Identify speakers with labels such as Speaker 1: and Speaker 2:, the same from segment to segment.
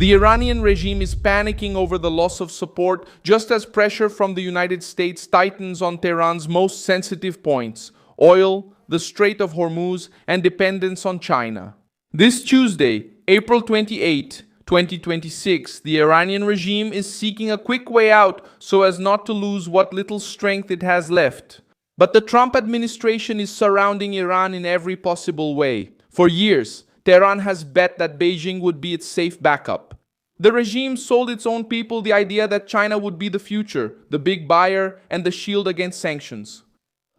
Speaker 1: The Iranian regime is panicking over the loss of support, just as pressure from the United States tightens on Tehran's most sensitive points: oil, the Strait of Hormuz, and dependence on China. This Tuesday, April 28, 2026, the Iranian regime is seeking a quick way out so as not to lose what little strength it has left. But the Trump administration is surrounding Iran in every possible way. For years, Tehran has bet that Beijing would be its safe backup. The regime sold its own people the idea that China would be the future, the big buyer, and the shield against sanctions.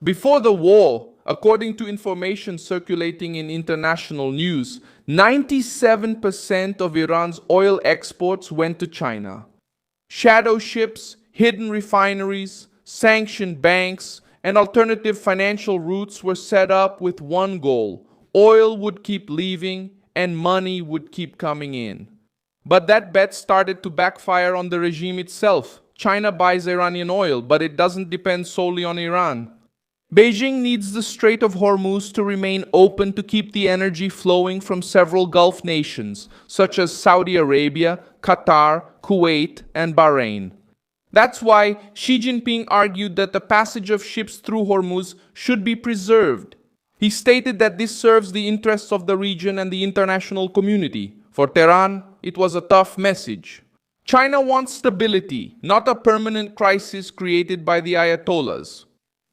Speaker 1: Before the war, according to information circulating in international news, 97% of Iran's oil exports went to China. Shadow ships, hidden refineries, sanctioned banks, and alternative financial routes were set up with one goal: oil would keep leaving and money would keep coming in. But that bet started to backfire on the regime itself. China buys Iranian oil, but it doesn't depend solely on Iran. Beijing needs the Strait of Hormuz to remain open to keep the energy flowing from several Gulf nations, such as Saudi Arabia, Qatar, Kuwait, and Bahrain. That's why Xi Jinping argued that the passage of ships through Hormuz should be preserved. He stated that this serves the interests of the region and the international community. For Tehran, it was a tough message. China wants stability, not a permanent crisis created by the Ayatollahs.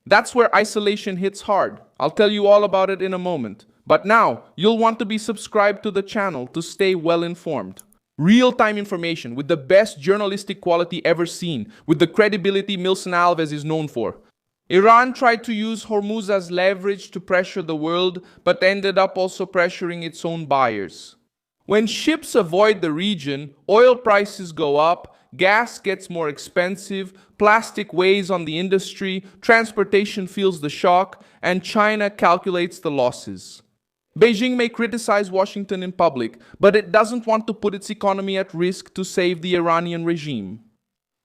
Speaker 1: That's where isolation hits hard. I'll tell you all about it in a moment. But now, you'll want to be subscribed to the channel to stay well informed. Real-time information with the best journalistic quality ever seen, with the credibility Milson Alves is known for. Iran tried to use Hormuz as leverage to pressure the world, but ended up also pressuring its own buyers. When ships avoid the region, oil prices go up, gas gets more expensive, plastic weighs on the industry, transportation feels the shock, and China calculates the losses. Beijing may criticize Washington in public, but it doesn't want to put its economy at risk to save the Iranian regime.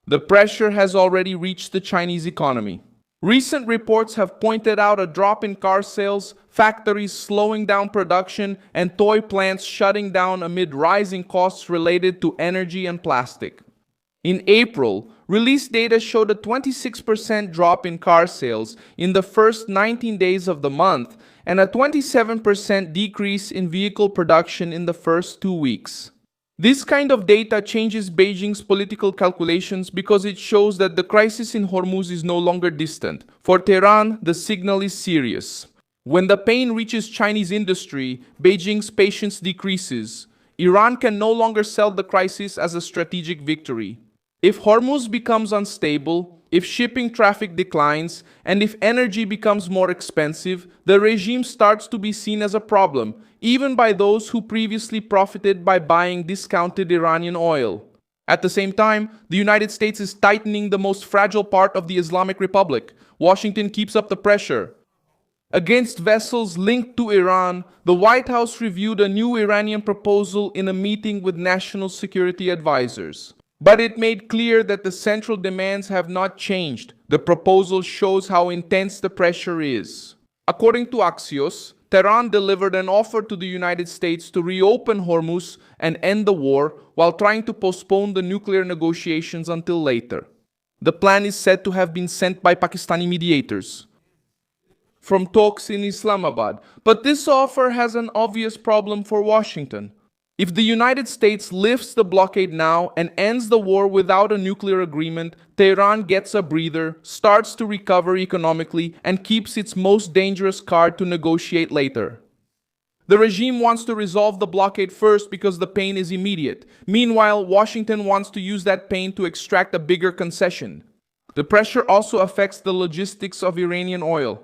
Speaker 1: The pressure has already reached the Chinese economy. Recent reports have pointed out a drop in car sales, factories slowing down production, and toy plants shutting down amid rising costs related to energy and plastic. In April, released data showed a 26% drop in car sales in the first 19 days of the month and a 27% decrease in vehicle production in the first 2 weeks. This kind of data changes Beijing's political calculations because it shows that the crisis in Hormuz is no longer distant. For Tehran, the signal is serious. When the pain reaches Chinese industry, Beijing's patience decreases. Iran can no longer sell the crisis as a strategic victory. If Hormuz becomes unstable, if shipping traffic declines, and if energy becomes more expensive, the regime starts to be seen as a problem, even by those who previously profited by buying discounted Iranian oil. At the same time, the United States is tightening the most fragile part of the Islamic Republic. Washington keeps up the pressure. Against vessels linked to Iran, the White House reviewed a new Iranian proposal in a meeting with national security advisors. But it made clear that the central demands have not changed. The proposal shows how intense the pressure is. According to Axios, Tehran delivered an offer to the United States to reopen Hormuz and end the war while trying to postpone the nuclear negotiations until later. The plan is said to have been sent by Pakistani mediators from talks in Islamabad. But this offer has an obvious problem for Washington. If the United States lifts the blockade now and ends the war without a nuclear agreement, Tehran gets a breather, starts to recover economically, and keeps its most dangerous card to negotiate later. The regime wants to resolve the blockade first because the pain is immediate. Meanwhile, Washington wants to use that pain to extract a bigger concession. The pressure also affects the logistics of Iranian oil.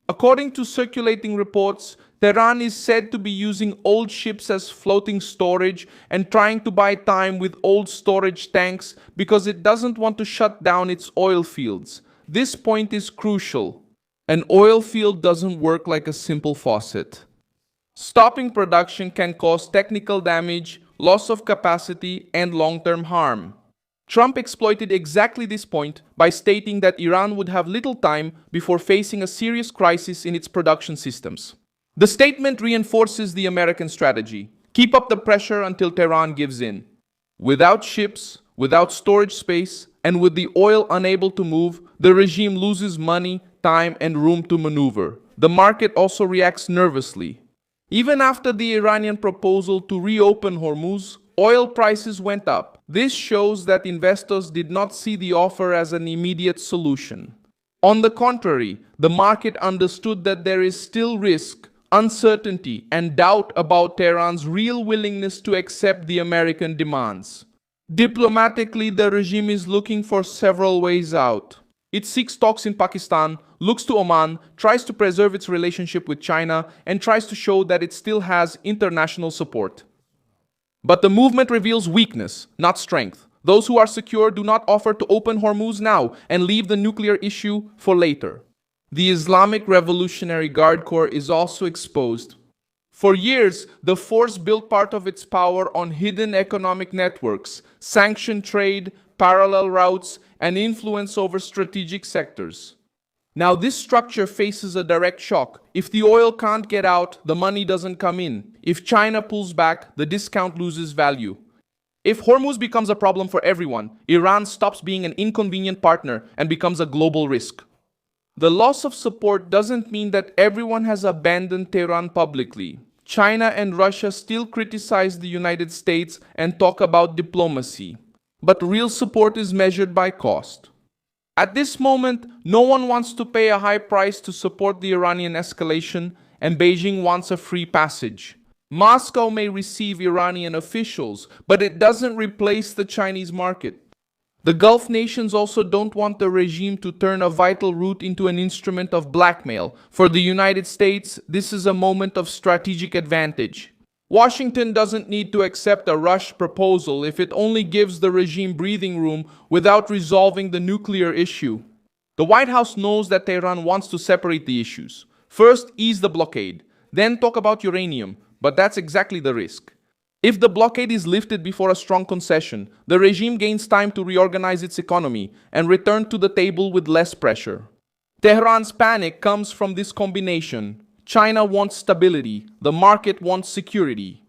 Speaker 1: According to circulating reports, Tehran is said to be using old ships as floating storage and trying to buy time with old storage tanks because it doesn't want to shut down its oil fields. This point is crucial. An oil field doesn't work like a simple faucet. Stopping production can cause technical damage, loss of capacity, and long-term harm. Trump exploited exactly this point by stating that Iran would have little time before facing a serious crisis in its production systems. The statement reinforces the American strategy: keep up the pressure until Tehran gives in. Without ships, without storage space, and with the oil unable to move, the regime loses money, time, and room to maneuver. The market also reacts nervously. Even after the Iranian proposal to reopen Hormuz, oil prices went up. This shows that investors did not see the offer as an immediate solution. On the contrary, the market understood that there is still risk, uncertainty, and doubt about Tehran's real willingness to accept the American demands. Diplomatically, the regime is looking for several ways out. It seeks talks in Pakistan, looks to Oman, tries to preserve its relationship with China, and tries to show that it still has international support. But the movement reveals weakness, not strength. Those who are secure do not offer to open Hormuz now and leave the nuclear issue for later. The Islamic Revolutionary Guard Corps is also exposed. For years, the force built part of its power on hidden economic networks, sanctioned trade, parallel routes, and influence over strategic sectors. Now this structure faces a direct shock. If the oil can't get out, the money doesn't come in. If China pulls back, the discount loses value. If Hormuz becomes a problem for everyone, Iran stops being an inconvenient partner and becomes a global risk. The loss of support doesn't mean that everyone has abandoned Tehran publicly. China and Russia still criticize the United States and talk about diplomacy. But real support is measured by cost. At this moment, no one wants to pay a high price to support the Iranian escalation, and Beijing wants a free passage. Moscow may receive Iranian officials, but it doesn't replace the Chinese market. The Gulf nations also don't want the regime to turn a vital route into an instrument of blackmail. For the United States, this is a moment of strategic advantage. Washington doesn't need to accept a rushed proposal if it only gives the regime breathing room without resolving the nuclear issue. The White House knows that Tehran wants to separate the issues. First, ease the blockade, then talk about uranium, but that's exactly the risk. If the blockade is lifted before a strong concession, the regime gains time to reorganize its economy and return to the table with less pressure. Tehran's panic comes from this combination. China wants stability, the market wants security.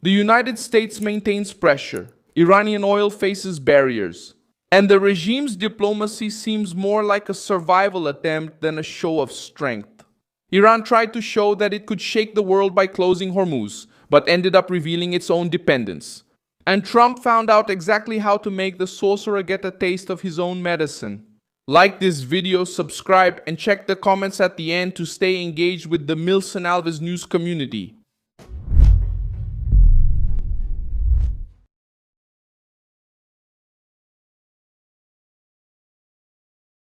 Speaker 1: The United States maintains pressure, Iranian oil faces barriers, and the regime's diplomacy seems more like a survival attempt than a show of strength. Iran tried to show that it could shake the world by closing Hormuz, but ended up revealing its own dependence. And Trump found out exactly how to make the sorcerer get a taste of his own medicine. Like this video, subscribe, and check the comments at the end to stay engaged with the Milson Alves news community.